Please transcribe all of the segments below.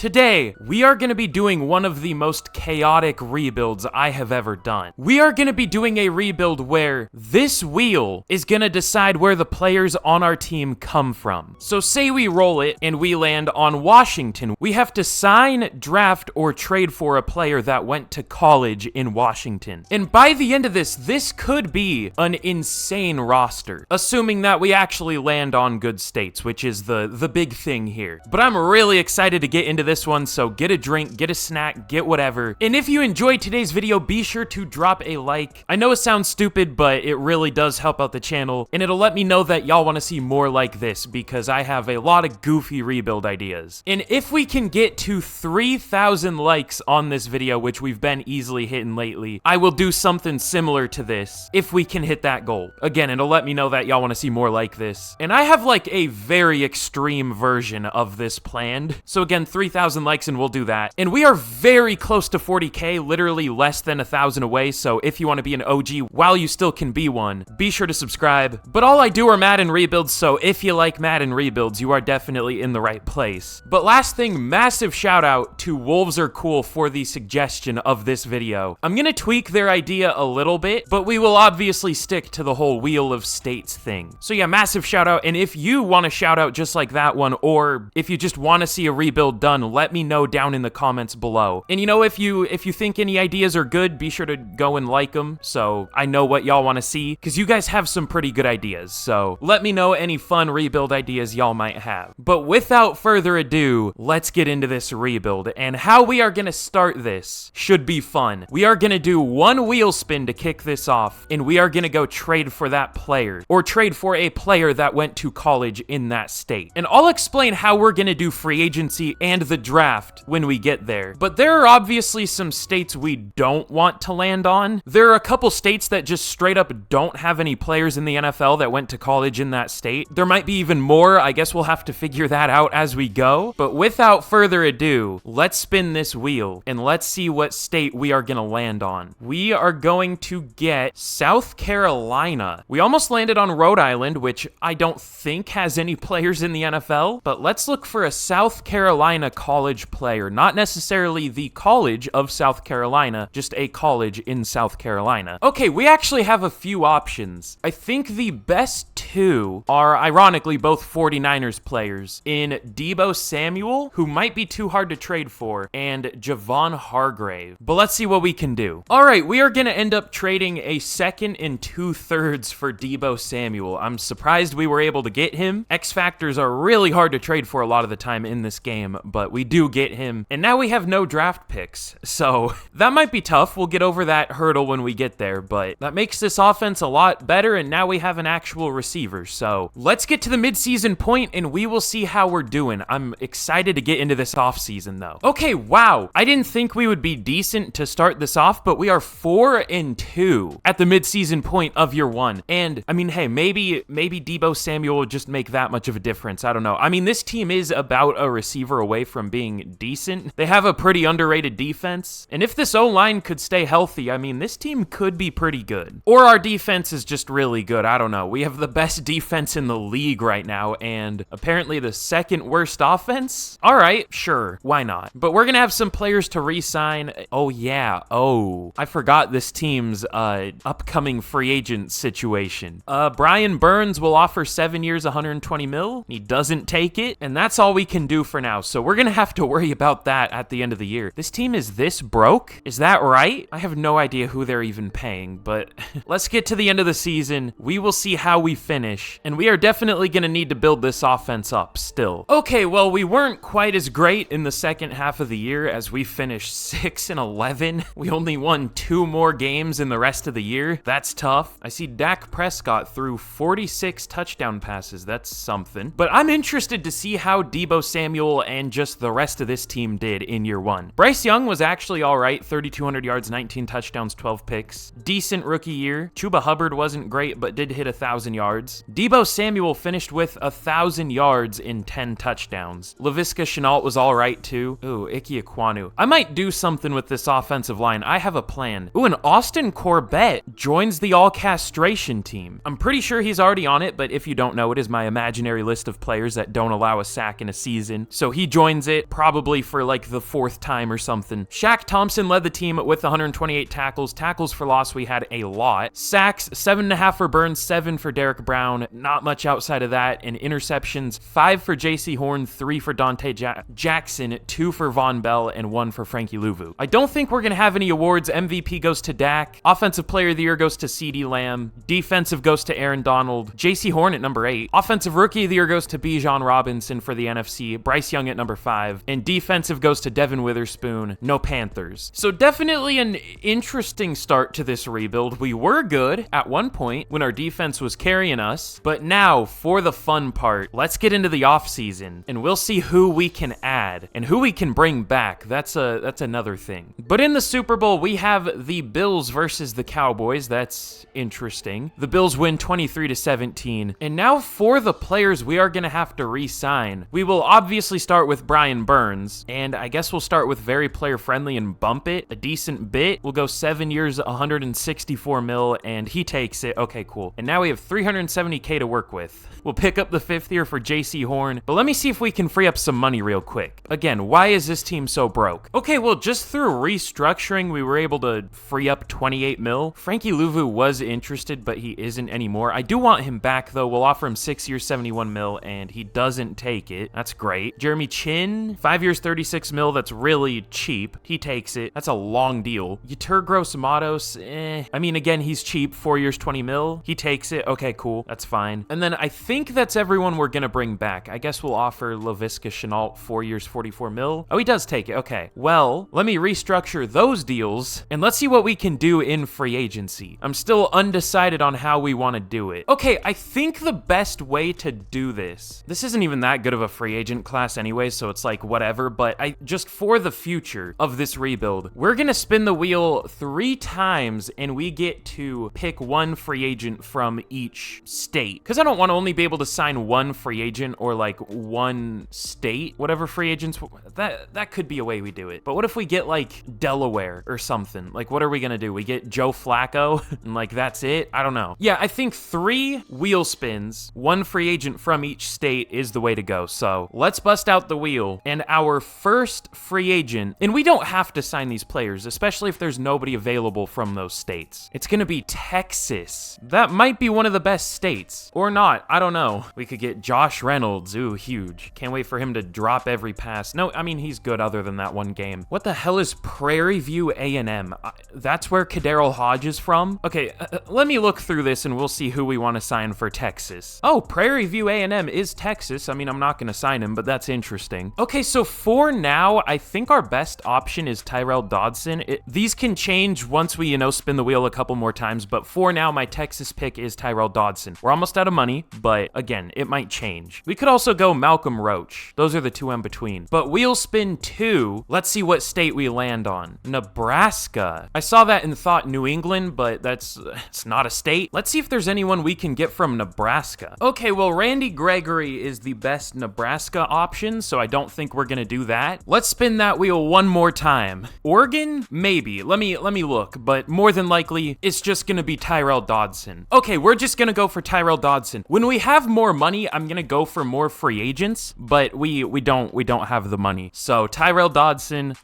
Today, we are going to be doing one of the most chaotic rebuilds I have ever done. We are going to be doing a rebuild where this wheel is going to decide where the players on our team come from. So say we roll it and we land on Washington. We have to sign, draft, or trade for a player that went to college in Washington. And by the end of this could be an insane roster, assuming that we actually land on good states, which is the big thing here. But I'm really excited to get into this one, so get a drink, get a snack, get whatever. And if you enjoyed today's video, be sure to drop a like. I know it sounds stupid, but it really does help out the channel, and it'll let me know that y'all want to see more like this, because I have a lot of goofy rebuild ideas. And if we can get to 3,000 likes on this video, which we've been easily hitting lately, I will do something similar to this if we can hit that goal. Again, it'll let me know that y'all want to see more like this. And I have like a very extreme version of this planned. So again, 3,000 likes and we'll do that. And we are very close to 40K, literally less than 1,000 away. So if you want to be an OG while you still can be one, be sure to subscribe. But all I do are Madden rebuilds, so if you like Madden rebuilds, you are definitely in the right place. But last thing, massive shout out to Wolves Are Cool for the suggestion of this video. I'm gonna tweak their idea a little bit, but we will obviously stick to the whole Wheel of States thing. So yeah, massive shout out. And if you want a shout out just like that one, or if you just want to see a rebuild done, let me know down in the comments below. And you know, if you think any ideas are good, be sure to go and like them so I know what y'all want to see, because you guys have some pretty good ideas. So let me know any fun rebuild ideas y'all might have. But without further ado, let's get into this rebuild. And how we are gonna start this should be fun. We are gonna do one wheel spin to kick this off, and we are gonna go trade for that player, or trade for a player that went to college in that state. And I'll explain how we're gonna do free agency and the draft when we get there. But there are obviously some states we don't want to land on. There are a couple states that just straight up don't have any players in the NFL that went to college in that state. There might be even more. I guess we'll have to figure that out as we go. But without further ado, let's spin this wheel and let's see what state we are gonna land on. We are going to get South Carolina. We almost landed on Rhode Island, which I don't think has any players in the NFL, but let's look for a South Carolina college player, not necessarily the College of South Carolina, just a college in South Carolina. Okay, we actually have a few options. I think the best two are ironically both 49ers players in Deebo Samuel, who might be too hard to trade for, and Javon Hargrave. But let's see what we can do. All right, we are gonna end up trading a second and 2/3 for Deebo Samuel. I'm surprised we were able to get him. X Factors are really hard to trade for a lot of the time in this game, but we do get him. And now we have no draft picks, so that might be tough. We'll get over that hurdle when we get there, but that makes this offense a lot better, and now we have an actual receiver. So let's get to the midseason point and we will see how we're doing. I'm excited to get into this offseason though. Okay, wow. I didn't think we would be decent to start this off, but we are 4-2 at the midseason point of year one. And I mean, hey, maybe Deebo Samuel will just make that much of a difference. I don't know. I mean, this team is about a receiver away from being decent. They have a pretty underrated defense. And if this O-line could stay healthy, I mean, this team could be pretty good. Or our defense is just really good. I don't know. We have the best defense in the league right now, and apparently the second worst offense? All right, sure. Why not? But we're going to have some players to re-sign. Oh, yeah. Oh, I forgot this team's upcoming free agent situation. Brian Burns will offer 7 years, 120 mil. He doesn't take it, and that's all we can do for now. So we're going to have to worry about that at the end of the year. This team is this broke? Is that right? I have no idea who they're even paying, but let's get to the end of the season. We will see how we finish, and we are definitely going to need to build this offense up still. Okay, well, we weren't quite as great in the second half of the year as we finished 6-11. We only won 2 more games in the rest of the year. That's tough. I see Dak Prescott threw 46 touchdown passes. That's something. But I'm interested to see how Deebo Samuel and just the rest of this team did in year one. Bryce Young was actually all right. 3,200 yards, 19 touchdowns, 12 picks. Decent rookie year. Chuba Hubbard wasn't great, but did hit 1,000 yards. Deebo Samuel finished with 1,000 yards in 10 touchdowns. Laviska Shenault was all right too. Ooh, Ike Ekwonu. I might do something with this offensive line. I have a plan. Ooh, and Austin Corbett joins the all-castration team. I'm pretty sure he's already on it, but if you don't know, it is my imaginary list of players that don't allow a sack in a season. So he joins it, probably for like the 4th time or something. Shaq Thompson led the team with 128 tackles. Tackles for loss, we had a lot. Sacks, 7.5 for Burns, 7 for Derek Brown. Not much outside of that. And interceptions, 5 for JC Horn, 3 for Dante Jackson, 2 for Von Bell, and 1 for Frankie Louvu. I don't think we're going to have any awards. MVP goes to Dak. Offensive Player of the Year goes to CeeDee Lamb. Defensive goes to Aaron Donald. JC Horn at number 8. Offensive Rookie of the Year goes to Bijan Robinson for the NFC. Bryce Young at number 5. And defensive goes to Devin Witherspoon. No Panthers. So definitely an interesting start to this rebuild. We were good at one point when our defense was carrying us. But now, for the fun part, let's get into the offseason. And we'll see who we can add and who we can bring back. That's another thing. But in the Super Bowl, we have the Bills versus the Cowboys. That's interesting. The Bills win 23-17. And now for the players we are going to have to re-sign. We will obviously start with Brian Burns, and I guess we'll start with very player-friendly and bump it a decent bit. We'll go 7 years, 164 mil, and he takes it. Okay, cool. And now we have 370K to work with. We'll pick up the 5th year for JC Horn, but let me see if we can free up some money real quick. Again, why is this team so broke? Okay, well, just through restructuring, we were able to free up 28 mil. Frankie Louvu was interested, but he isn't anymore. I do want him back, though. We'll offer him 6 years, 71 mil, and he doesn't take it. That's great. Jeremy Chin, 5 years, 36 mil. That's really cheap. He takes it. That's a long deal. Yeturgros Matos, I mean, again, he's cheap. 4 years, 20 mil. He takes it. Okay, cool. That's fine. And then I think that's everyone we're gonna bring back. I guess we'll offer Laviska Shenault 4 years, 44 mil. Oh, he does take it. Okay. Well, let me restructure those deals and let's see what we can do in free agency. I'm still undecided on how we want to do it. Okay, I think the best way to do this isn't even that good of a free agent class anyway, so it's like whatever, but just for the future of this rebuild, we're gonna spin the wheel 3 times and we get to pick one free agent from each state. Because I don't want to only be able to sign one free agent or like one state, whatever free agents, that could be a way we do it. But what if we get like Delaware or something? Like, what are we gonna do? We get Joe Flacco and like that's it? I don't know. Yeah, I think 3 wheel spins, 1 free agent from each state is the way to go. So let's bust out the wheel. And our first free agent, and we don't have to sign these players, especially if there's nobody available from those states. It's gonna be Texas. That might be one of the best states. Or not, I don't know. We could get Josh Reynolds. Ooh, huge. Can't wait for him to drop every pass. No, I mean, he's good other than that one game. What the hell is Prairie View A&M? That's where Kadarrell Hodge is from? Okay, let me look through this and we'll see who we want to sign for Texas. Oh, Prairie View A&M is Texas. I mean, I'm not going to sign him, but that's interesting. Okay, so for now, I think our best option is Tyrell Dodson. These can change once we, spin the wheel a couple more times, but for now, my Texas pick is Tyrell Dodson. We're almost out of money, but again, it might change. We could also go Malcolm Roach. Those are the 2 in between. But wheel spin 2, let's see what state we land on. Nebraska. I saw that and thought New England, but it's not a state. Let's see if there's anyone we can get from Nebraska. Okay, well, Randy Gregory is the best Nebraska option, so I don't think we're gonna do that. Let's spin that wheel one more time. Oregon? Maybe. Let me look, but more than likely, it's just gonna be Tyrell Dodson. Okay, we're just gonna go for Tyrell Dodson. When we have more money, I'm gonna go for more free agents, but we don't have the money. So Tyrell Dodson,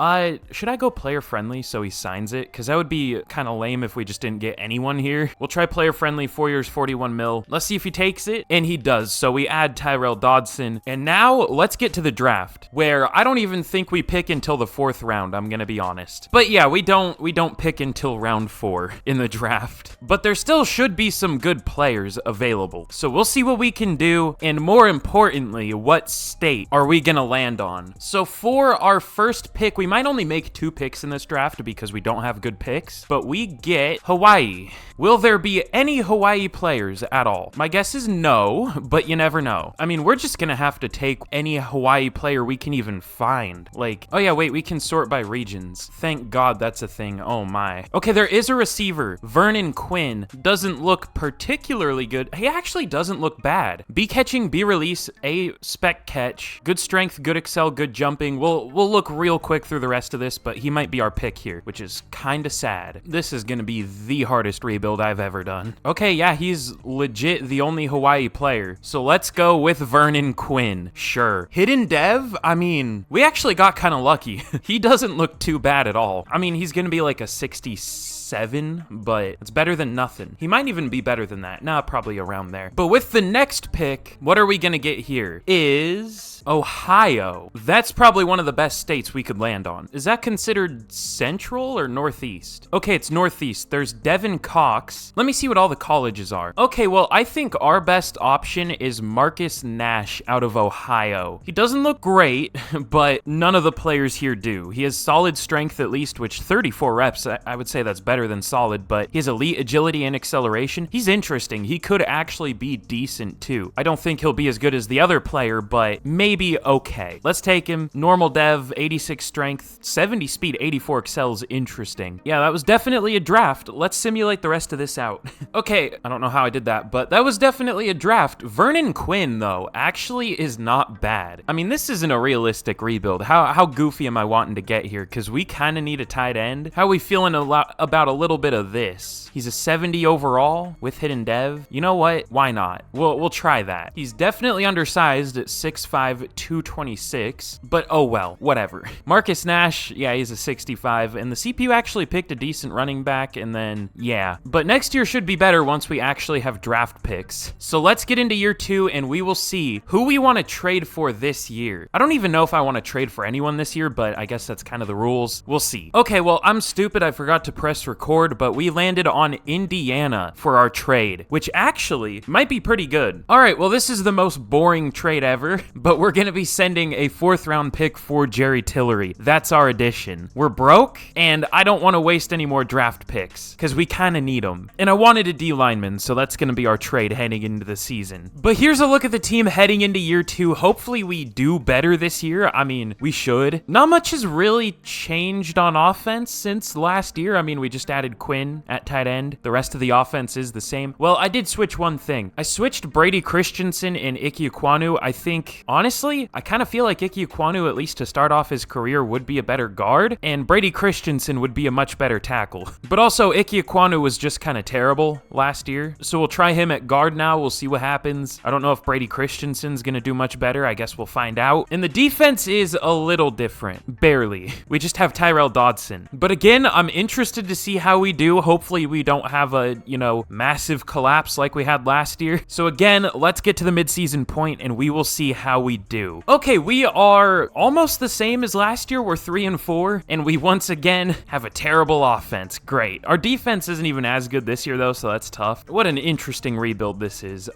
should I go player friendly so he signs it? Because that would be kind of lame if we just didn't get anyone here. We'll try player friendly, 4 years, 41 mil. Let's see if he takes it, and he does. So we add Tyrell Dodson, and now let's get to the draft, where I don't even think we pick until the 4th round. I'm gonna be honest, but yeah, we don't pick until round 4 in the draft. But there still should be some good players available. So we'll see what we can do, and more importantly, what state are we gonna land on? So for our first pick, we might only make 2 picks in this draft because we don't have good picks, but we get Hawaii. Will there be any Hawaii players at all? My guess is no, but you never know. I mean, we're just gonna have to take any Hawaii player we can even find. Like, oh yeah, wait, we can sort by regions. Thank God that's a thing. Oh my. Okay, there is a receiver. Vernon Quinn doesn't look particularly good. He actually doesn't look bad. B catching, B release, A spec catch, good strength, good excel, good jumping. We'll look real quick through the rest of this, but he might be our pick here, which is kind of sad. This is gonna be the hardest rebuild I've ever done. Okay, yeah, he's legit the only Hawaii player. So let's go with Vernon Quinn. Sure. Hidden Dev? I mean, we actually got kind of lucky. He doesn't look too bad at all. I mean, he's gonna be like a 67, but it's better than nothing. He might even be better than that. Nah, probably around there. But with the next pick, what are we gonna get here? Is Ohio. That's probably one of the best states we could land on. Is that considered central or northeast? Okay, it's northeast. There's Devin Cox. Let me see what all the colleges are. Okay, well, I think our best option is Marcus Nash out of Ohio. He doesn't look great, but none of the players here do. He has solid strength at least, which 34 reps, I would say that's better than solid, but he has elite agility and acceleration. He's interesting. He could actually be decent too. I don't think he'll be as good as the other player, but maybe okay. Let's take him. Normal dev, 86 strength, 70 speed, 84 excels. Interesting. Yeah, that was definitely a draft. Let's simulate the rest of this out. Okay, I don't know how I did that, but that was definitely a draft. Vernon Quinn, though, actually is not bad. I mean, this isn't a realistic rebuild. How goofy am I wanting to get here? Because we kind of need a tight end. How are we feeling about a little bit of this? He's a 70 overall with hidden dev. You know what? Why not? We'll try that. He's definitely undersized at 6'5", 226, but oh well, whatever. Marcus Nash, yeah, he's a 65, and the CPU actually picked a decent running back, and then, yeah. But next year should be better once we actually have draft picks. So let's get into year 2, and we will see who we want to trade for this year. I don't even know if I want to trade for anyone this year, but I guess that's kind of the rules. We'll see. Okay, well, I'm stupid. I forgot to press record, but we landed on Indiana for our trade, which actually might be pretty good. All right, well, this is the most boring trade ever, but we're gonna be sending a 4th round pick for Jerry Tillery. That's our addition. We're broke, and I don't want to waste any more draft picks because we kind of need them. And I wanted a D lineman, so that's gonna be our trade heading into the season. But here's a look at the team heading into year 2. Hopefully we do better this year. I mean, we should. Not much has really changed on offense since last year. I mean, we just added Quinn at tight end. The rest of the offense is the same. Well, I did switch one thing. I switched Brady Christensen and Ike Ekwonu. I think, honestly, I kind of feel like Ike Ekwonu, at least to start off his career, would be a better guard, and Brady Christensen would be a much better tackle. But also, Ike Ekwonu was just kind of terrible last year, so we'll try him at guard now. We'll see what happens. I don't know if Brady Christensen's gonna do much better. I guess we'll find out. And the defense is a little different. Barely. We just have Tyrell Dodson. But again, I'm interested to see how we do. Hopefully we don't have a, massive collapse like we had last year. So again, let's get to the midseason point and we will see how we do. Okay, we are almost the same as last year. We're 3-4, and we once again have a terrible offense. Great. Our defense isn't even as good this year though, so that's tough. What an interesting rebuild this is.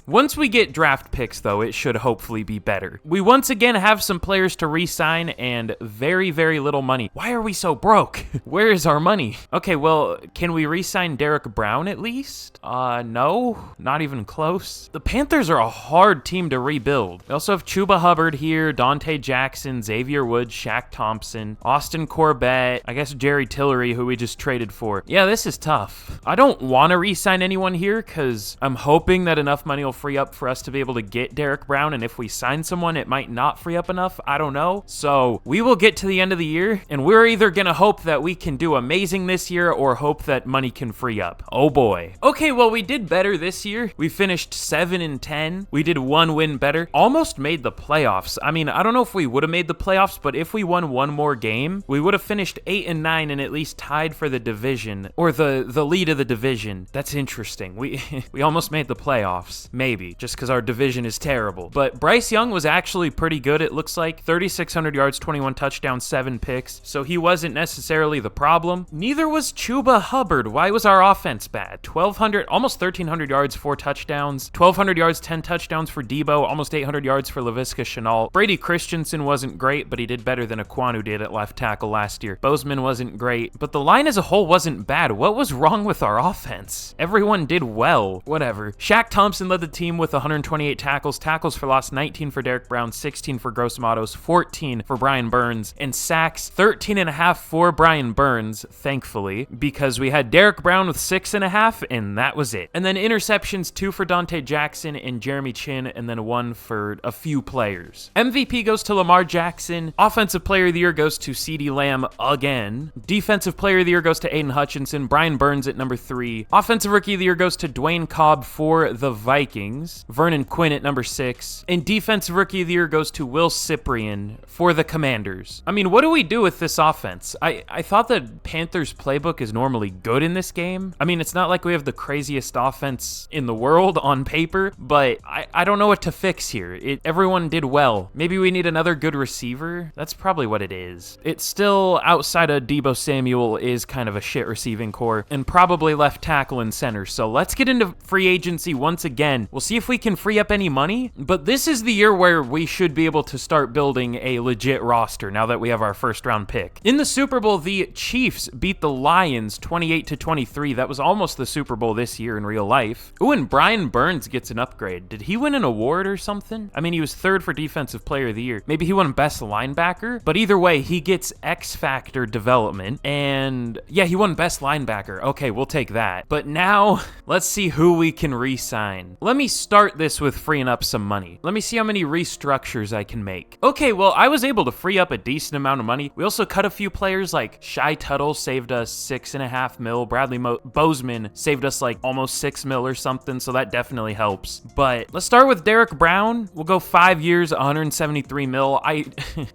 Once we get draft picks though, it should hopefully be better. We once again have some players to re-sign and very, very little money. Why are we so broke? Where is our money? Okay, well, can we re-sign Derek Brown at least? No, not even close. The Panthers are a hard team to rebuild. We also have Chuba Hubbard here, Dante Jackson, Xavier Woods, Shaq Thompson, Austin Corbett, I guess Jerry Tillery, who we just traded for. Yeah, this is tough. I don't want to re-sign anyone here because I'm hoping that enough money will free up for us to be able to get Derek Brown, and if we sign someone, it might not free up enough. I don't know. So we will get to the end of the year, and we're either going to hope that we can do amazing this year or hope that money can free up. Oh boy. Okay, well, we did better this year. We finished 7-10. We did one win better. Almost made the playoffs. I mean, I don't know if we would have made the playoffs, but if we won one more game, we would have finished 8-9 and at least tied for the division, or the lead of the division. That's interesting. We almost made the playoffs. Maybe, just because our division is terrible. But Bryce Young was actually pretty good, it looks like. 3,600 yards, 21 touchdowns, 7 picks. So he wasn't necessarily the problem. Neither was Chuba Hubbard. Why was our offense bad? 1,200, almost 1,300 yards, 4 touchdowns. 1,200 yards, 10 touchdowns for Debo. Almost 800 yards for Laviska Shenault. Brady Christensen wasn't great, but he did better than Ekwonu did at left tackle last year. Bozeman wasn't great, but the line as a whole wasn't bad. What was wrong with our offense? Everyone did well. Whatever. Shaq Thompson led the team with 128 tackles. Tackles for loss, 19 for Derek Brown, 16 for Gross Matos, 14 for Brian Burns, and sacks, 13.5 for Brian Burns, thankfully. thankfully, because we had Derek Brown with 6.5, and that was it. And then interceptions, 2 for Dante Jackson and Jeremy Chin, and then 1 for a few players. MVP goes to Lamar Jackson. Offensive Player of the Year goes to CeeDee Lamb again. Defensive Player of the Year goes to Aiden Hutchinson. Brian Burns at number 3. Offensive Rookie of the Year goes to Dwayne Cobb for the Vikings. Vernon Quinn at number 6. And Defensive Rookie of the Year goes to Will Cyprian for the Commanders. I mean, what do we do with this offense? I thought that Panthers playbook is normally good in this game. I mean, it's not like we have the craziest offense in the world on paper, but I don't know what to fix here. Everyone did well. Maybe we need another good receiver. That's probably what it is. It's still, outside of Deebo Samuel, is kind of a shit receiving core, and probably left tackle and center. So let's get into free agency once again. We'll see if we can free up any money, but this is the year where we should be able to start building a legit roster now that we have our first round pick. In the Super Bowl, the Chiefs beat the Lions 28-23. That was almost the Super Bowl this year in real life. Ooh, and Brian Burns gets an upgrade. Did he win an award or something? I mean, he was 3rd for Defensive Player of the Year. Maybe he won Best Linebacker, but either way, he gets X Factor development, and yeah, he won Best Linebacker. Okay, we'll take that. But now, let's see who we can re-sign. Let me start this with freeing up some money. Let me see how many restructures I can make. Okay, well, I was able to free up a decent amount of money. We also cut a few players, like Shy Tuttle saved us 6.5 mil. Bradley Bozeman saved us like almost 6 mil or something, so that definitely helps. But let's start with Derek Brown. We'll go 5 years, 173 mil.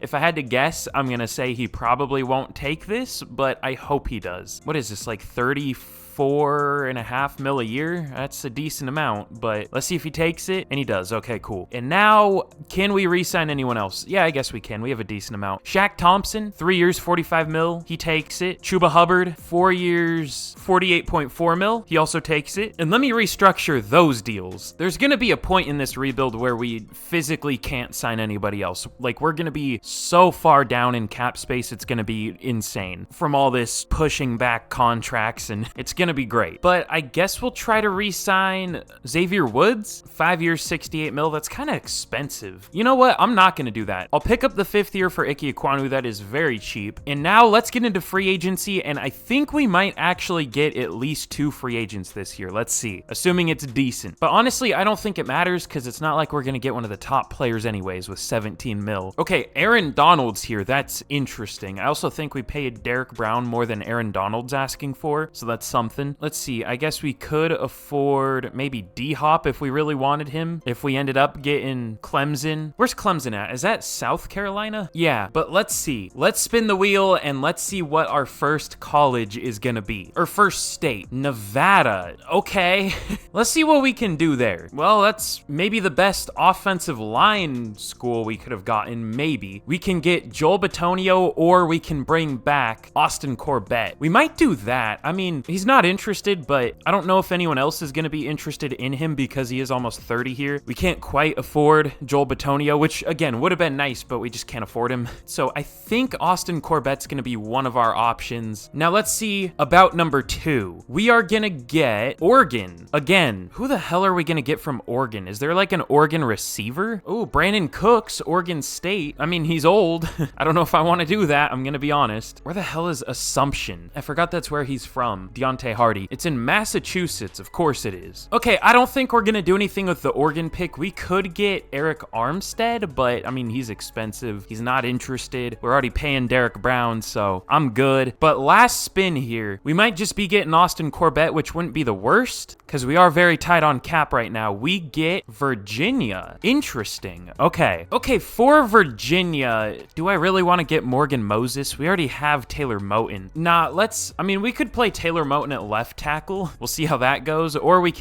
If I had to guess, I'm gonna say he probably won't take this, but I hope he does. What is this, like 34.5 mil a year? That's a decent amount, but let's see if he takes it, and he does. Okay, cool. And now, can we re-sign anyone else? Yeah, I guess we can. We have a decent amount. Shaq Thompson, 3 years, 45 mil. He takes it. Chuba Hubbard, 4 years, 48.4 mil. He also takes it. And let me restructure those deals. There's gonna be a point in this rebuild where we physically can't sign anybody else. Like, we're gonna be so far down in cap space, it's gonna be insane from all this pushing back contracts, and it's gonna be great. But I guess we'll try to re-sign Xavier Woods, 5 years, 68 mil. That's kind of expensive. You know what? I'm not gonna do that. I'll pick up the 5th year for Ike Ekwonu. That is very cheap. And now let's get into free agency, and I think we might actually get at least 2 free agents this year. Let's see, assuming it's decent. But honestly, I don't think it matters because it's not like we're gonna get one of the top players anyways with 17 mil. Okay, Aaron Donald's here. That's interesting. I also think we paid Derek Brown more than Aaron Donald's asking for, so that's something. Let's see, I guess we could afford maybe D-Hop if we really wanted him, if we ended up getting Clemson. Where's Clemson at? Is that South Carolina? Yeah, but let's see. Let's spin the wheel and let's see what our first college is gonna be. Or first state. Nevada. Okay. Let's see what we can do there. Well, that's maybe the best offensive line school we could have gotten, maybe. We can get Joel Bitonio, or we can bring back Austin Corbett. We might do that. I mean, he's not interested, but I don't know if anyone else is going to be interested in him because he is almost 30 here. We can't quite afford Joel Bitonio, which again would have been nice, but we just can't afford him. So I think Austin Corbett's going to be one of our options. Now let's see about number 2. We are going to get Oregon. Again, who the hell are we going to get from Oregon? Is there like an Oregon receiver? Oh, Brandon Cooks, Oregon State. I mean, he's old. I don't know if I want to do that. I'm going to be honest. Where the hell is Assumption? I forgot that's where he's from. Deontay Hardy. It's in Massachusetts. Of course it is. Okay, I don't think we're going to do anything with the Oregon pick. We could get Eric Armstead, but I mean, he's expensive. He's not interested. We're already paying Derek Brown, so I'm good. But last spin here, we might just be getting Austin Corbett, which wouldn't be the worst because we are very tight on cap right now. We get Virginia. Interesting. Okay. Okay, for Virginia, do I really want to get Morgan Moses? We already have Taylor Moton. Nah, I mean, we could play Taylor Moton at left tackle. We'll see how that goes. Or we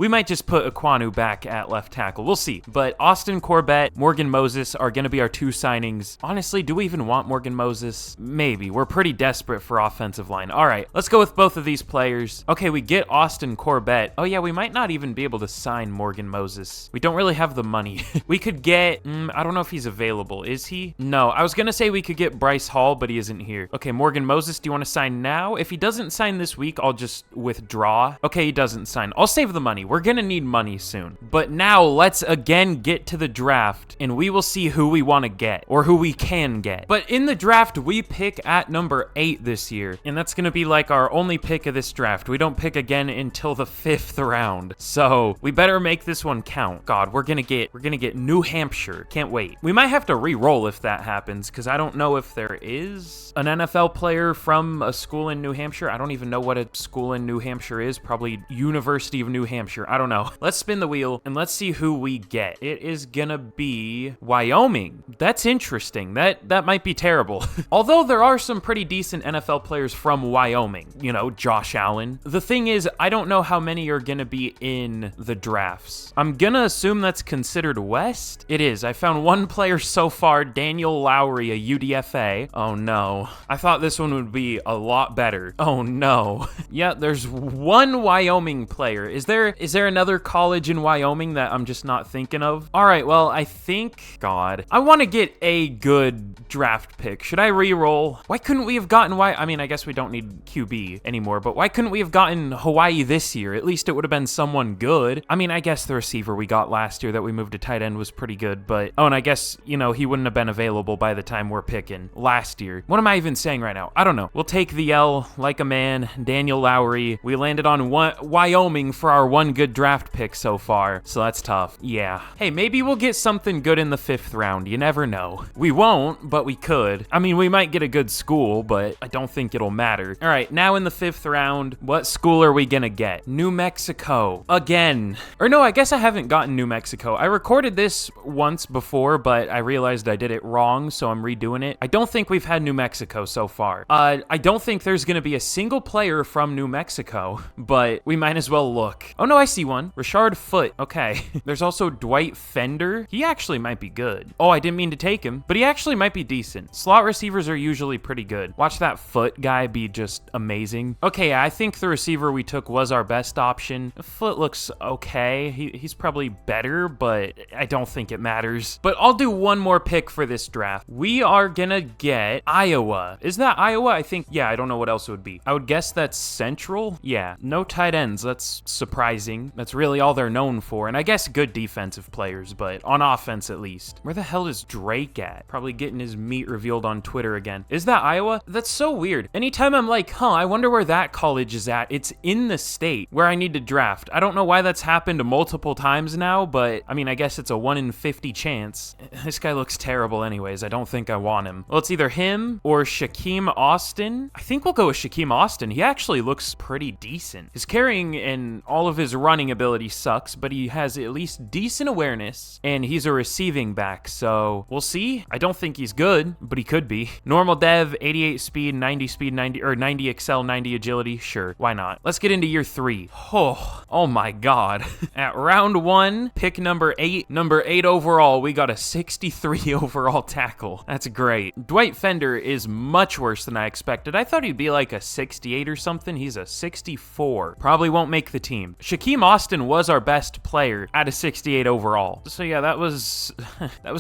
might just put Ekwonu back at left tackle. We'll see. But Austin Corbett, Morgan Moses are going to be our 2 signings. Honestly, do we even want Morgan Moses? Maybe. We're pretty desperate for offensive line. All right, let's go with both of these players. Okay, we get Austin Corbett. Oh yeah, we might not even be able to sign Morgan Moses. We don't really have the money. We could get, I don't know if he's available. Is he? No, I was gonna say we could get Bryce Hall, but he isn't here. Okay, Morgan Moses, do you want to sign now? If he doesn't sign this week, I'll just withdraw. Okay, he doesn't sign. I'll save the money. We're gonna need money soon. But now let's again get to the draft, and we will see who we want to get, or who we can get. But in the draft, we pick at number 8 this year, and that's gonna be like our only pick of this draft. We don't pick again until the 5th round. So we better make this one count. God, we're gonna get New Hampshire. Can't wait. We might have to re-roll if that happens, because I don't know if there is an NFL player from a school in New Hampshire. I don't even know what a school in New Hampshire is. Probably University of New Hampshire. I don't know. Let's spin the wheel and let's see who we get. It is gonna be Wyoming. That's interesting. That might be terrible. Although there are some pretty decent NFL players from Wyoming. You know, Josh Allen. The thing is, I don't know how many are gonna be in the drafts. I'm gonna assume that's considered West. It is. I found one player so far, Daniel Lowry, a UDFA. Oh no. I thought this one would be a lot better. Oh no. Yeah, there's one Wyoming player. Is there another college in Wyoming that I'm just not thinking of? All right, well, I think, God, I want to get a good draft pick. Should I re-roll? Why couldn't we have gotten I mean, I guess we don't need QB anymore, but why couldn't we have gotten Hawaii this year? At least it would have been someone good. I mean, I guess the receiver we got last year that we moved to tight end was pretty good, but, oh, and I guess, you know, he wouldn't have been available by the time we're picking last year. What am I even saying right now? I don't know. We'll take the L like a man. Daniel Lowry. We landed on Wyoming for our one good draft pick so far, so that's tough. Yeah. Hey, maybe we'll get something good in the 5th round. You never know. We won't, but we could. I mean, we might get a good school, but I don't think it'll matter. All right, now in the 5th round, what school are we gonna get? New Mexico. Again. Or no, I guess I haven't gotten New Mexico. I recorded this once before, but I realized I did it wrong, so I'm redoing it. I don't think we've had New Mexico so far. I don't think there's gonna be a single player from New Mexico, but we might as well look. Oh no, I see one. Rashard Foote. Okay. There's also Dwight Fender. He actually might be good. Oh, I didn't mean to take him, but he actually might be decent. Slot receivers are usually pretty good. Watch that Foote guy be just amazing. Okay, I think the receiver we took was our best option. Foote looks okay. He's probably better, but I don't think it matters. But I'll do one more pick for this draft. We are gonna get Iowa. Is that Iowa? I think, yeah, I don't know what else it would be. I would guess that's Central. Yeah, no tight ends. That's surprising. That's really all they're known for. And I guess good defensive players, but on offense at least. Where the hell is Drake at? Probably getting his meat revealed on Twitter again. Is that Iowa? That's so weird. Anytime I'm like, I wonder where that college is at, it's in the state where I need to draft. I don't know why that's happened multiple times now, but I mean, I guess it's a 1 in 50 chance. This guy looks terrible anyways. I don't think I want him. Well, it's either him or Shaquem Austin. I think we'll go with Shaquem Austin. He actually looks pretty decent. His carrying and all of his running ability sucks, but he has at least decent awareness, and he's a receiving back, so we'll see. I don't think he's good, but he could be. Normal dev, 88 speed, 90 or 90 excel, 90 agility. Sure, why not? Let's get into year 3. Oh my God. At round 1, pick number 8 overall, we got a 63 overall tackle. That's great. Dwight Fender is much worse than I expected. I thought he'd be like a 68 or something. He's a 64. Probably won't make the team. Shaquem Austin was our best player at a 68 overall. So yeah, that was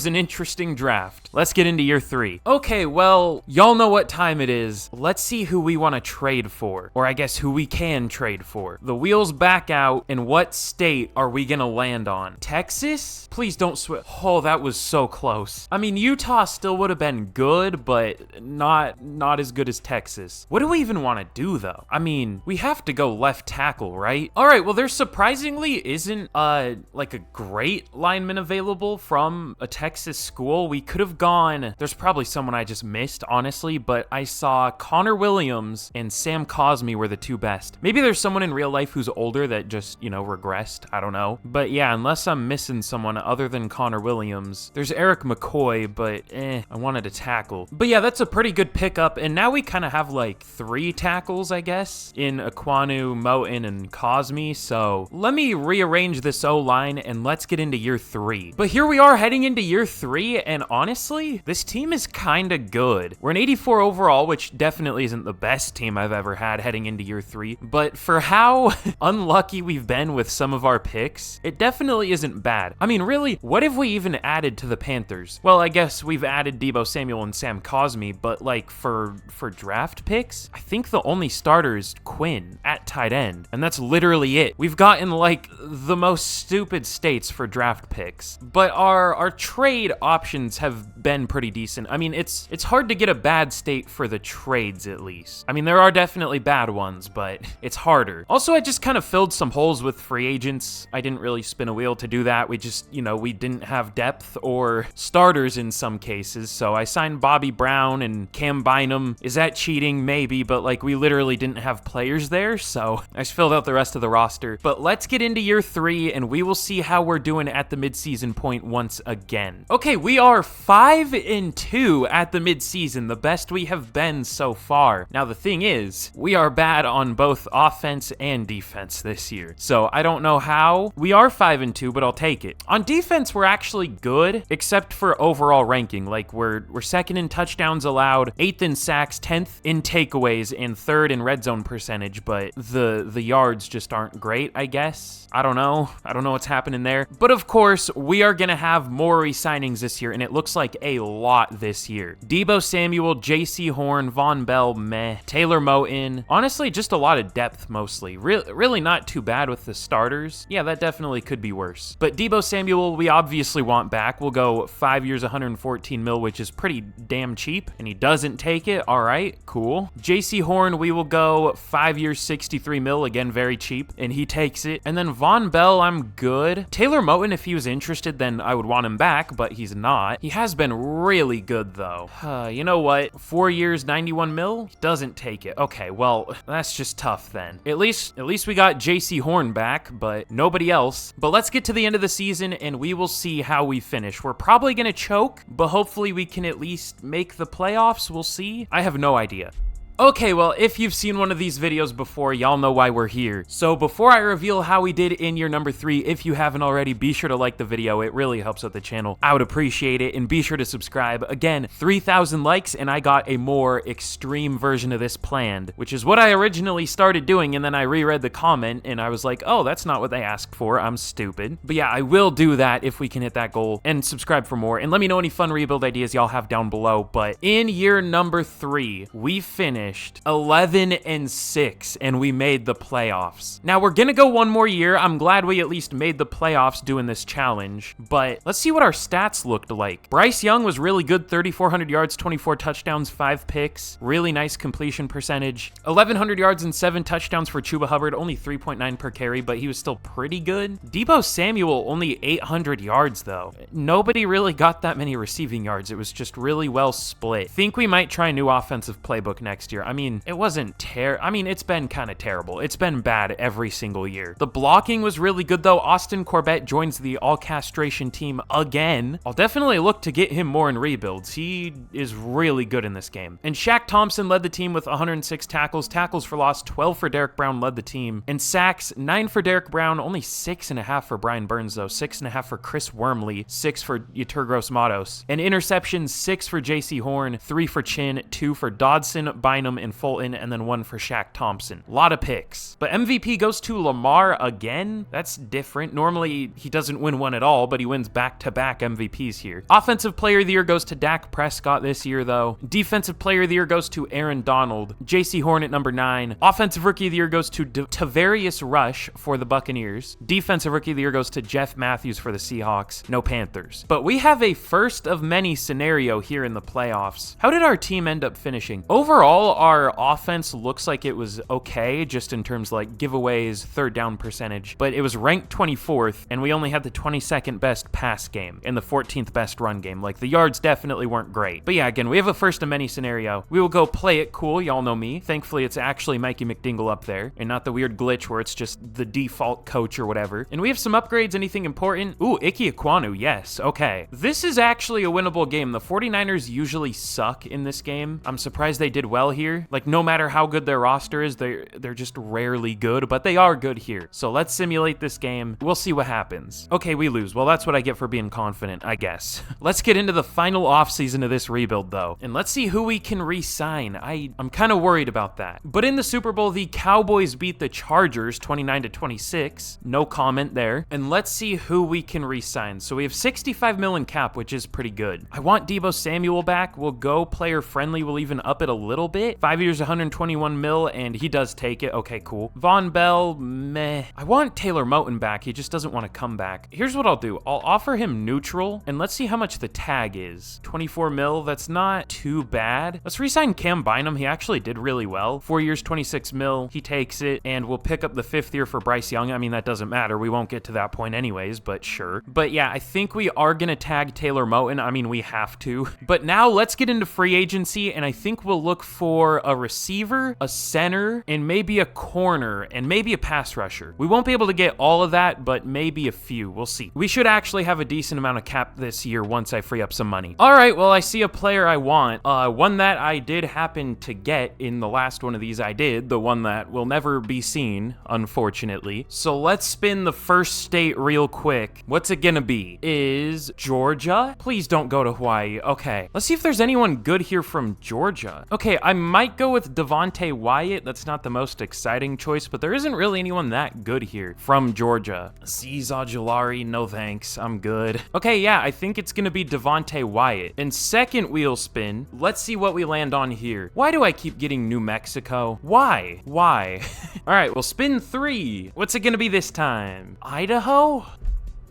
an interesting draft. Let's get into year 3. Okay, well, y'all know what time it is. Let's see who we want to trade for, or I guess who we can trade for. The wheel's back out, and what state are we gonna land on? Texas? Please don't switch. Oh, that was so close. I mean, Utah still would have been good, but not as good as Texas. What do we even want to do though? I mean, we have to go left tackle, right? All right, well, there surprisingly isn't like a great lineman available from a Texas school. We could have gone, there's probably someone I just missed, honestly, but I saw Connor Williams and Sam Cosmi were the 2 best. Maybe there's someone in real life who's older that just, you know, regressed. I don't know. But yeah, unless I'm missing someone other than Connor Williams, there's Eric McCoy, but I wanted to tackle. But yeah, that's a pretty good pickup, and now we kind of have like 3 tackles, I guess, in Aquanu, Moten, and Cosmi. So let me rearrange this O-line and let's get into year 3. But here we are heading into year 3, and honestly, this team is kind of good. We're an 84 overall, which definitely isn't the best team I've ever had heading into year 3, but for how unlucky lucky we've been with some of our picks, it definitely isn't bad. I mean, really, what have we even added to the Panthers? Well, I guess we've added Deebo Samuel and Sam Cosmi, but like for draft picks, I think the only starter is Quinn at tight end, and that's literally it. We've gotten like the most stupid states for draft picks, but our trade options have been pretty decent. I mean, it's hard to get a bad state for the trades, at least. I mean, there are definitely bad ones, but it's harder. Also, I just kind of filled some holes with free agents. I didn't really spin a wheel to do that. We just, we didn't have depth or starters in some cases, so I signed Bobby Brown and Cam Bynum. Is that cheating? Maybe, but like we literally didn't have players there, so I just filled out the rest of the roster. But let's get into year 3, and we will see how we're doing at the midseason point once again. Okay, we are 5-2 at the midseason, the best we have been so far. Now, the thing is, we are bad on both offense and defense this year, so I don't know how. We are 5-2, but I'll take it. On defense, we're actually good, except for overall ranking. Like, we're second in touchdowns allowed, 8th in sacks, 10th in takeaways, and 3rd in red zone percentage, but the yards just aren't great, I guess. I don't know what's happening there. But of course, we are gonna have more re-signings this year, and it looks like a lot this year. Deebo Samuel, JC Horn, Von Bell, meh. Taylor Moton. Honestly, just a lot of depth mostly. Really not too bad with the starters. Yeah, that definitely could be worse. But Deebo Samuel, we obviously want back. We'll go 5 years, 114 mil, which is pretty damn cheap, and he doesn't take it. All right, cool. JC Horn, we will go 5 years, 63 mil, again, very cheap, and he takes it. And then Von Bell, I'm good. Taylor Moton, if he was interested, then I would want him back, but he's not. He has been really good, though. You know what? 4 years, 91 mil? He doesn't take it. Okay, well, that's just tough then. At least we got JC Horn back, but nobody else. But let's get to the end of the season, and we will see how we finish. We're probably gonna choke, but hopefully we can at least make the playoffs. We'll see. I have no idea. Okay, well, if you've seen one of these videos before, y'all know why we're here. So before I reveal how we did in year number 3, if you haven't already, be sure to like the video. It really helps out the channel. I would appreciate it, and be sure to subscribe. Again, 3,000 likes, and I got a more extreme version of this planned, which is what I originally started doing, and then I reread the comment, and I was like, oh, that's not what they asked for. I'm stupid. But yeah, I will do that if we can hit that goal, and subscribe for more, and let me know any fun rebuild ideas y'all have down below. But in year number 3, we finished 11-6, and we made the playoffs. Now, we're gonna go one more year. I'm glad we at least made the playoffs doing this challenge, but let's see what our stats looked like. Bryce Young was really good, 3,400 yards, 24 touchdowns, 5 picks, really nice completion percentage. 1,100 yards and 7 touchdowns for Chuba Hubbard, only 3.9 per carry, but he was still pretty good. Deebo Samuel, only 800 yards, though. Nobody really got that many receiving yards. It was just really well split. Think we might try a new offensive playbook next year. I mean, it wasn't it's been kind of terrible. It's been bad every single year. The blocking was really good, though. Austin Corbett joins the all-castration team again. I'll definitely look to get him more in rebuilds. He is really good in this game. And Shaq Thompson led the team with 106 tackles. Tackles for loss, 12 for Derek Brown led the team. And sacks, 9 for Derek Brown, only 6.5 for Brian Burns, though. 6.5 for Chris Wormley, 6 for Yeturgos Matos. And interceptions, 6 for JC Horn, 3 for Chin, 2 for Dodson, Bynum, and Fulton, and then 1 for Shaq Thompson. A lot of picks. But MVP goes to Lamar again. That's different. Normally, he doesn't win one at all, but he wins back-to-back MVPs here. Offensive Player of the Year goes to Dak Prescott this year, though. Defensive Player of the Year goes to Aaron Donald. JC Horn at number 9. Offensive Rookie of the Year goes to Tavarius Rush for the Buccaneers. Defensive Rookie of the Year goes to Jeff Matthews for the Seahawks. No Panthers. But we have a first of many scenario here in the playoffs. How did our team end up finishing? Overall, our offense looks like it was okay, just in terms of like giveaways, third down percentage, but it was ranked 24th, and we only had the 22nd best pass game and the 14th best run game. Like, the yards definitely weren't great. But yeah, again, we have a first of many scenario. We will go play it cool. Y'all know me. Thankfully, it's actually Mikey McDingle up there, and not the weird glitch where it's just the default coach or whatever. And we have some upgrades. Anything important? Ooh, Ike Ekwonu. Yes. Okay. This is actually a winnable game. The 49ers usually suck in this game. I'm surprised they did well here. here. Like, no matter how good their roster is, they're just rarely good, but they are good here. So let's simulate this game. We'll see what happens. Okay, we lose. Well, that's what I get for being confident, I guess. Let's get into the final offseason of this rebuild, though. And let's see who we can re-sign. I'm kind of worried about that. But in the Super Bowl, the Cowboys beat the Chargers 29-26. No comment there. And let's see who we can re-sign. So we have 65 mil in cap, which is pretty good. I want Deebo Samuel back. We'll go player friendly. We'll even up it a little bit. 5 years, 121 mil, and he does take it. Okay, cool. Von Bell, meh. I want Taylor Moton back. He just doesn't want to come back. Here's what I'll do. I'll offer him neutral, and let's see how much the tag is. 24 mil. That's not too bad. Let's re-sign Cam Bynum. He actually did really well. 4 years, 26 mil. He takes it, and we'll pick up the 5th year for Bryce Young. I mean, that doesn't matter. We won't get to that point anyways, but sure. But yeah, I think we are going to tag Taylor Moton. I mean, we have to. But now let's get into free agency, and I think we'll look for a receiver, a center, and maybe a corner, and maybe a pass rusher. We won't be able to get all of that, but maybe a few. We'll see. We should actually have a decent amount of cap this year once I free up some money. All right, well, I see a player I want. One that I did happen to get in the last one of these I did, the one that will never be seen, unfortunately. So let's spin the first state real quick. What's it gonna be? Is Georgia? Please don't go to Hawaii. Okay, let's see if there's anyone good here from Georgia. Okay, I might go with Devontae Wyatt. That's not the most exciting choice, but there isn't really anyone that good here from Georgia. Azeez Ojulari, no thanks. I'm good. Okay, yeah, I think it's gonna be Devontae Wyatt. And second wheel spin, let's see what we land on here. Why do I keep getting New Mexico? Why? Why? All right, well, spin 3. What's it gonna be this time? Idaho?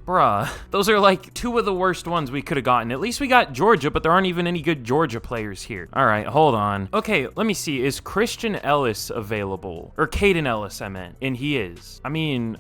Bruh, those are like 2 of the worst ones we could have gotten. At least we got Georgia, but there aren't even any good Georgia players here. All right, hold on. Okay, let me see. Is Christian Ellis available? Or Caden Ellis, I meant. And he is. I mean,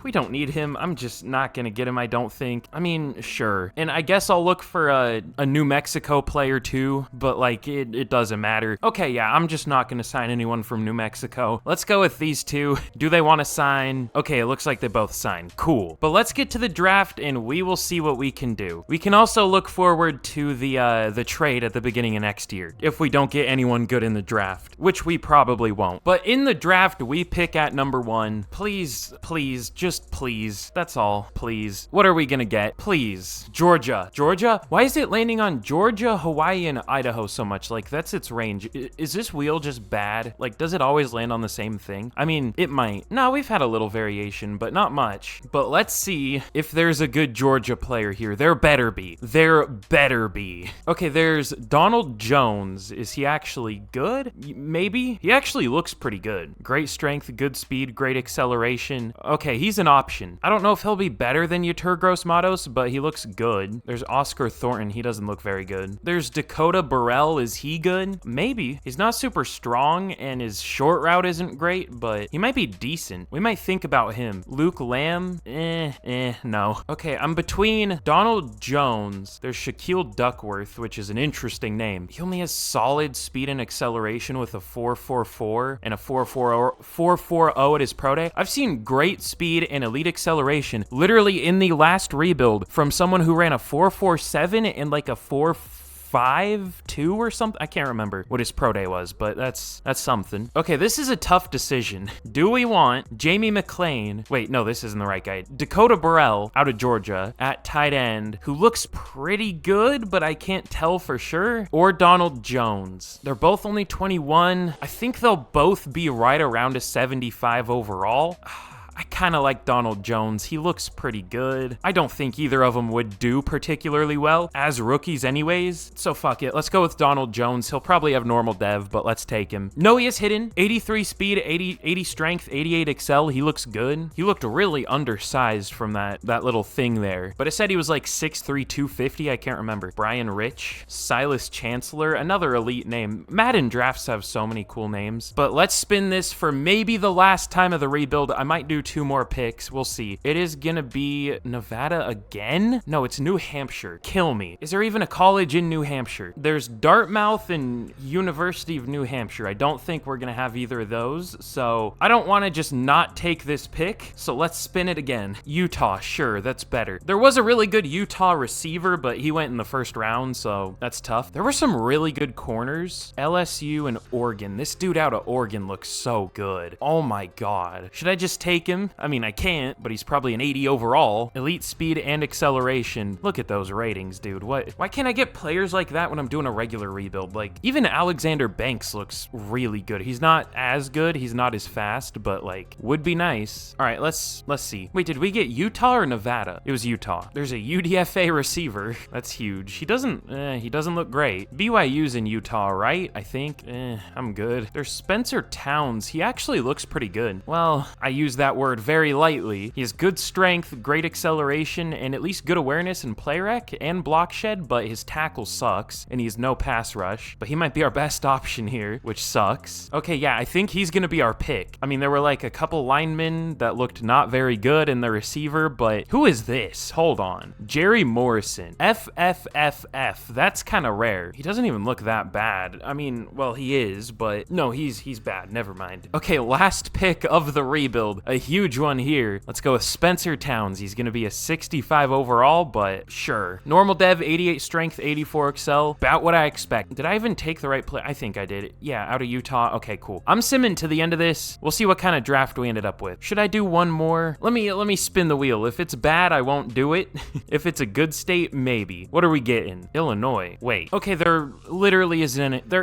we don't need him. I'm just not going to get him, I don't think. I mean, sure. And I guess I'll look for a New Mexico player too, but like it doesn't matter. Okay, yeah, I'm just not going to sign anyone from New Mexico. Let's go with these 2. Do they want to sign? Okay, it looks like they both signed. Cool. But let's get to the draft and we will see what we can do. We can also look forward to the trade at the beginning of next year if we don't get anyone good in the draft, which we probably won't. But in the draft, we pick at number 1. Please, please, just please. That's all, please. What are we gonna get? Please. Georgia. Georgia? Why is it landing on Georgia, Hawaii, and Idaho so much? Like, that's its range. Is this wheel just bad? Like, does it always land on the same thing? I mean, it might. No, we've had a little variation, but not much. But let's see if there's a good Georgia player here. There better be. There better be. Okay, there's Donald Jones. Is he actually good? Maybe. He actually looks pretty good. Great strength, good speed, great acceleration. Okay, he's an option. I don't know if he'll be better than Yetur Gross-Matos, but he looks good. There's Oscar Thornton. He doesn't look very good. There's Dakota Burrell. Is he good? Maybe. He's not super strong, and his short route isn't great, but he might be decent. We might think about him. Luke Lamb? No. Okay, I'm between Donald Jones. There's Shaquille Duckworth, which is an interesting name. He only has solid speed and acceleration with a 4.44 and a 4.40 at his pro day. I've seen great speed and elite acceleration literally in the last rebuild from someone who ran a 4.47 and like a 4.52 or something. I can't remember what his pro day was, but that's something. Okay, this is a tough decision. Do we want Jamie McClain? Wait, no, this isn't the right guy. Dakota Burrell out of Georgia at tight end, who looks pretty good, but I can't tell for sure. Or Donald Jones. They're both only 21. I think they'll both be right around a 75 overall. I kind of like Donald Jones. He looks pretty good. I don't think either of them would do particularly well as rookies anyways, so fuck it. Let's go with Donald Jones. He'll probably have normal dev, but let's take him. No, he is hidden. 83 speed, 80 strength, 88 excel. He looks good. He looked really undersized from that little thing there, but it said he was like 6'3", 250. I can't remember. Brian Rich, Silas Chancellor, another elite name. Madden drafts have so many cool names, but let's spin this for maybe the last time of the rebuild. I might do 2 more picks. We'll see. It is gonna be Nevada again? No, it's New Hampshire. Kill me. Is there even a college in New Hampshire? There's Dartmouth and University of New Hampshire. I don't think we're gonna have either of those, so I don't want to just not take this pick, so let's spin it again. Utah, sure, that's better. There was a really good Utah receiver, but he went in the first round, so that's tough. There were some really good corners. LSU and Oregon. This dude out of Oregon looks so good. Oh my god. Should I just take him? I mean, I can't, but he's probably an 80 overall. Elite speed and acceleration. Look at those ratings, dude. What? Why can't I get players like that when I'm doing a regular rebuild? Like, even Alexander Banks looks really good. He's not as good. He's not as fast, but like, would be nice. All right, let's see. Wait, did we get Utah or Nevada? It was Utah. There's a UDFA receiver. That's huge. He doesn't look great. BYU's in Utah, right? I think. I'm good. There's Spencer Towns. He actually looks pretty good. Well, I use that word very lightly. He has good strength, great acceleration, and at least good awareness and play rec and block shed, but his tackle sucks, and he has no pass rush. But he might be our best option here, which sucks. Okay, yeah, I think he's gonna be our pick. I mean, there were like a couple linemen that looked not very good in the receiver, but who is this? Hold on. Jerry Morrison. FFFF. That's kind of rare. He doesn't even look that bad. I mean, well, he is, but no, he's bad. Never mind. Okay, last pick of the rebuild. A huge one here. Let's go with Spencer Towns. He's gonna be a 65 overall, but sure. Normal dev, 88 strength, 84 excel. About what I expect. Did I even take the right play? I think I did. Yeah, out of Utah. Okay, cool. I'm simming to the end of this. We'll see what kind of draft we ended up with. Should I do one more? Let me spin the wheel. If it's bad, I won't do it. If it's a good state, maybe. What are we getting? Illinois. Wait. Okay, there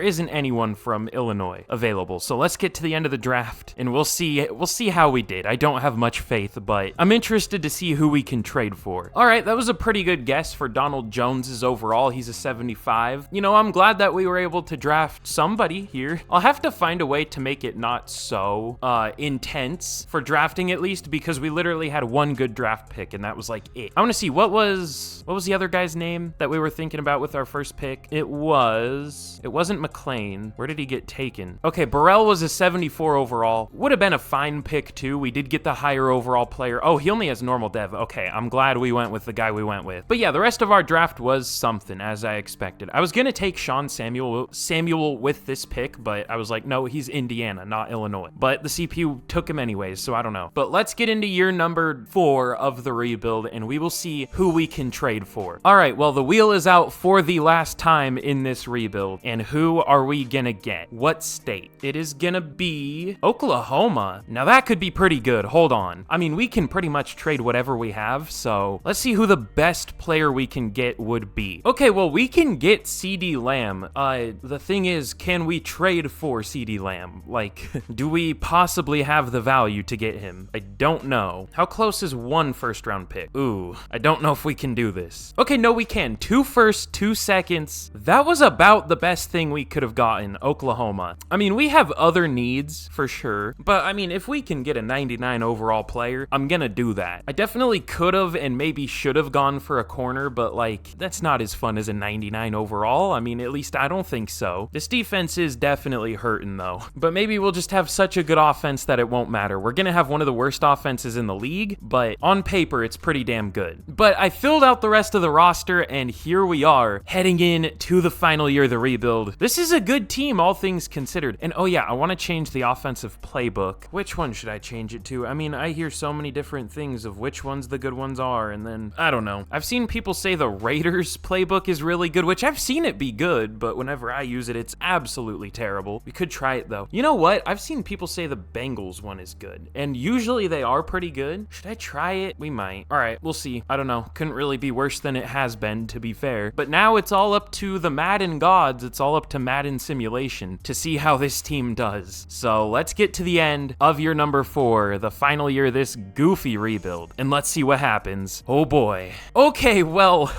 isn't anyone from Illinois available. So let's get to the end of the draft and we'll see how we did. I don't have much faith, but I'm interested to see who we can trade for. All right, that was a pretty good guess for Donald Jones's overall. He's a 75. You know, I'm glad that we were able to draft somebody here. I'll have to find a way to make it not so intense for drafting, at least, because we literally had one good draft pick and that was like it. I want to see what was the other guy's name that we were thinking about with our first pick? It wasn't McLean. Where did he get taken? Okay, Burrell was a 74 overall. Would have been a fine pick too. We did get the higher overall player. Oh, he only has normal dev. Okay, I'm glad we went with the guy we went with. But yeah, the rest of our draft was something, as I expected. I was gonna take Sean Samuel with this pick, but I was like, no, he's Indiana, not Illinois. But the CPU took him anyways, so I don't know. But let's get into year number 4 of the rebuild, and we will see who we can trade for. All right, well, the wheel is out for the last time in this rebuild, and who are we gonna get? What state? It is gonna be Oklahoma. Now that could be pretty good. Hold on. I mean, we can pretty much trade whatever we have, so let's see who the best player we can get would be. Okay, well, we can get CeeDee Lamb. The thing is, can we trade for CeeDee Lamb? Like, do we possibly have the value to get him? I don't know. How close is 1 first-round pick? Ooh, I don't know if we can do this. Okay, no, we can. 2 firsts, 2 seconds. That was about the best thing we could have gotten, Oklahoma. I mean, we have other needs for sure, but I mean, if we can get a 99 overall player, I'm gonna do that. I definitely could have and maybe should have gone for a corner, but like, that's not as fun as a 99 overall. I mean, at least I don't think so. This defense is definitely hurting though, but maybe we'll just have such a good offense that it won't matter. We're gonna have one of the worst offenses in the league, but on paper, it's pretty damn good. But I filled out the rest of the roster, and here we are, heading in to the final year of the rebuild. This is a good team, all things considered. And oh yeah, I want to change the offensive playbook. Which one should I change it to? I mean, I hear so many different things of which ones the good ones are, and then, I don't know. I've seen people say the Raiders playbook is really good, which I've seen it be good, but whenever I use it, it's absolutely terrible. We could try it though. You know what? I've seen people say the Bengals one is good, and usually they are pretty good. Should I try it? We might. All right, we'll see. I don't know. Couldn't really be worse than it has been, to be fair. But now it's all up to the Madden gods. It's all up to Madden simulation to see how this team does. So let's get to the end of year number 4, the final year of this goofy rebuild, and let's see what happens. Oh boy. Okay, well,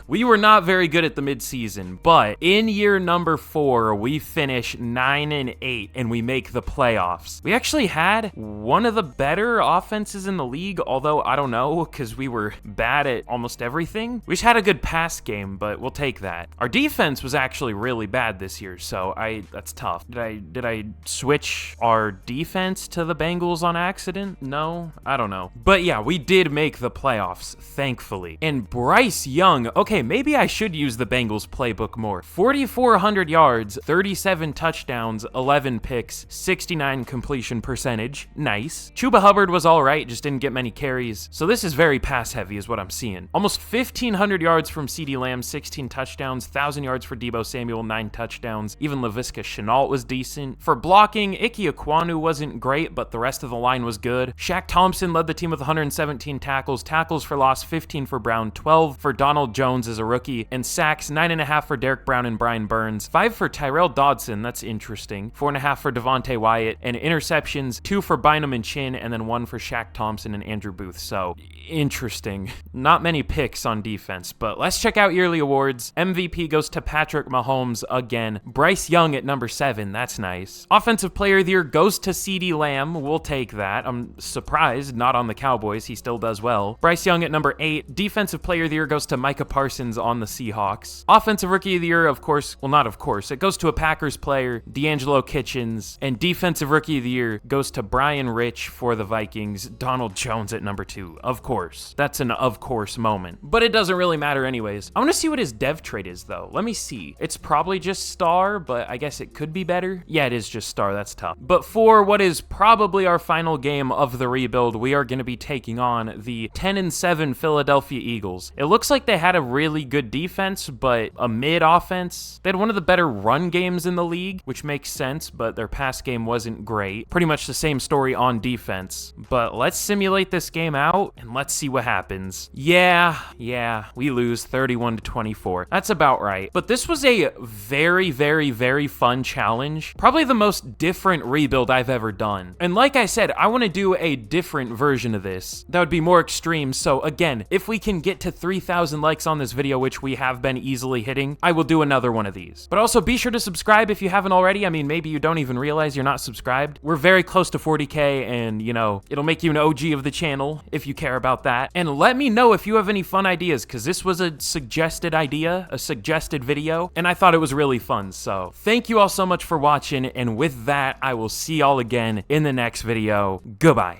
we were not very good at the midseason, but in year number 4, we finish 9-8 and we make the playoffs. We actually had one of the better offenses in the league, although I don't know, because we were bad at almost everything. We just had a good pass game, but we'll take that. Our defense was actually really bad this year, so that's tough. Did I switch our defense to the Bengals on accident? didn't? No? I don't know. But yeah, we did make the playoffs, thankfully. And Bryce Young, okay, maybe I should use the Bengals playbook more. 4,400 yards, 37 touchdowns, 11 picks, 69 completion percentage. Nice. Chuba Hubbard was all right, just didn't get many carries. So this is very pass heavy is what I'm seeing. Almost 1,500 yards from CeeDee Lamb, 16 touchdowns, 1,000 yards for Deebo Samuel, 9 touchdowns. Even Laviska Shenault was decent. For blocking, Ike Ekwonu wasn't great, but the rest of the line was good. Shaq Thompson led the team with 117 tackles. Tackles for loss, 15 for Brown, 12 for Donald Jones as a rookie, and sacks, 9.5 for Derek Brown and Brian Burns, 5 for Tyrell Dodson, that's interesting, 4.5 for Devontae Wyatt, and interceptions, 2 for Bynum and Chin, and then 1 for Shaq Thompson and Andrew Booth. So, interesting. Not many picks on defense, but let's check out yearly awards. MVP goes to Patrick Mahomes again. Bryce Young at number 7, that's nice. Offensive Player of the Year goes to CeeDee Lamb, we'll take that. I'm surprised, not on the Cowboys, he still does well. Bryce Young at number 8. Defensive Player of the Year goes to Micah Parsons on the Seahawks. Offensive Rookie of the Year, of course, well, not of course, it goes to a Packers player, D'Angelo Kitchens, and Defensive Rookie of the Year goes to Brian Rich for the Vikings. Donald Jones at number 2, of course. That's an of course moment, but it doesn't really matter anyways. I want to see what his dev trait is though. Let me see. It's probably just star, but I guess it could be better. Yeah, it is just star. That's tough. But for what is probably our final game of the rebuild, we are going to be taking on the 10-7 Philadelphia Eagles. It looks like they had a really good defense, but a mid offense. They had one of the better run games in the league, which makes sense, but their pass game wasn't great. Pretty much the same story on defense. But let's simulate this game out and let's see what happens. Yeah, we lose 31-24. That's about right. But this was a very, very, very fun challenge. Probably the most different rebuild I've ever done. And like I said, I want to do a different version of this that would be more extreme. So again, if we can get to 3,000 likes on this video, which we have been easily hitting, I will do another one of these. But also be sure to subscribe if you haven't already. I mean, maybe you don't even realize you're not subscribed. We're very close to 40K and, you know, it'll make you an OG of the channel if you care about that. And let me know if you have any fun ideas, because this was a suggested idea, a suggested video, and I thought it was really fun. So thank you all so much for watching, and with that, I will see y'all again in the next video. Goodbye.